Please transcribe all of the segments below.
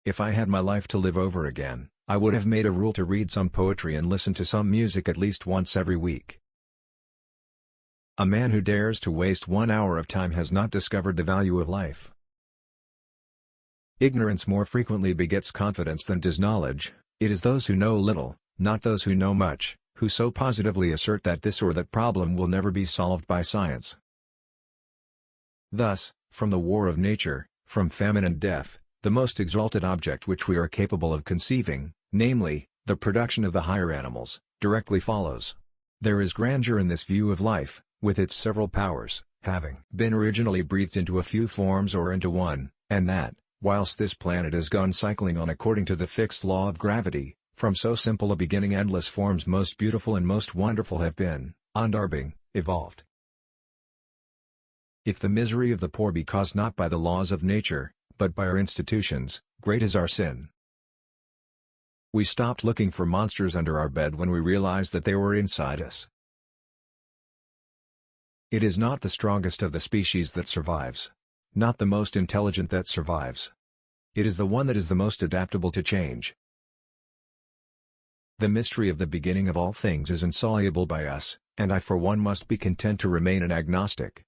If I had my life to live over again, I would have made a rule to read some poetry and listen to some music at least once every week. A man who dares to waste 1 hour of time has not discovered the value of life. Ignorance more frequently begets confidence than does knowledge. It is those who know little, not those who know much, who so positively assert that this or that problem will never be solved by science. Thus, from the war of nature, from famine and death, the most exalted object which we are capable of conceiving, namely, the production of the higher animals, directly follows. There is grandeur in this view of life, with its several powers, having been originally breathed into a few forms or into one, and that, whilst this planet has gone cycling on according to the fixed law of gravity, from so simple a beginning endless forms most beautiful and most wonderful have been, and are being, evolved. If the misery of the poor be caused not by the laws of nature, but by our institutions, great is our sin. We stopped looking for monsters under our bed when we realized that they were inside us. It is not the strongest of the species that survives. Not the most intelligent that survives. It is the one that is the most adaptable to change. The mystery of the beginning of all things is insoluble by us, and I for one must be content to remain an agnostic.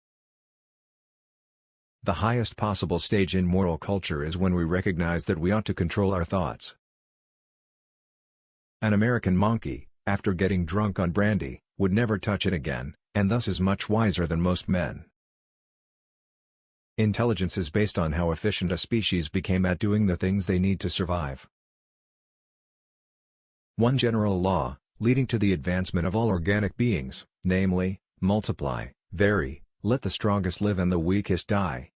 The highest possible stage in moral culture is when we recognize that we ought to control our thoughts. An American monkey, after getting drunk on brandy, would never touch it again, and thus is much wiser than most men. Intelligence is based on how efficient a species became at doing the things they need to survive. One general law, leading to the advancement of all organic beings, namely, multiply, vary, let the strongest live and the weakest die.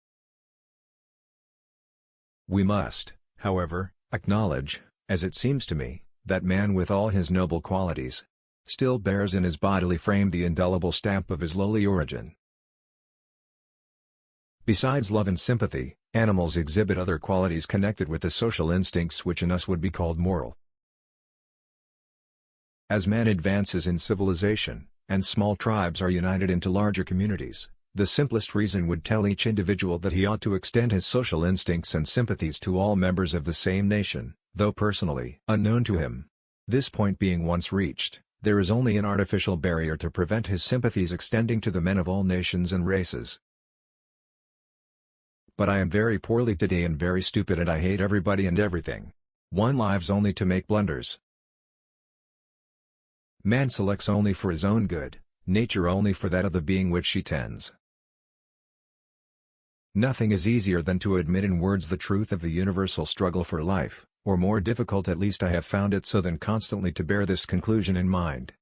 We must, however, acknowledge, as it seems to me, that man with all his noble qualities, still bears in his bodily frame the indelible stamp of his lowly origin. Besides love and sympathy, animals exhibit other qualities connected with the social instincts which in us would be called moral. As man advances in civilization, and small tribes are united into larger communities, the simplest reason would tell each individual that he ought to extend his social instincts and sympathies to all members of the same nation, though personally unknown to him. This point being once reached, there is only an artificial barrier to prevent his sympathies extending to the men of all nations and races. But I am very poorly today and very stupid and I hate everybody and everything. One lives only to make blunders. Man selects only for his own good, nature only for that of the being which she tends. Nothing is easier than to admit in words the truth of the universal struggle for life, or more difficult, at least I have found it so, than constantly to bear this conclusion in mind.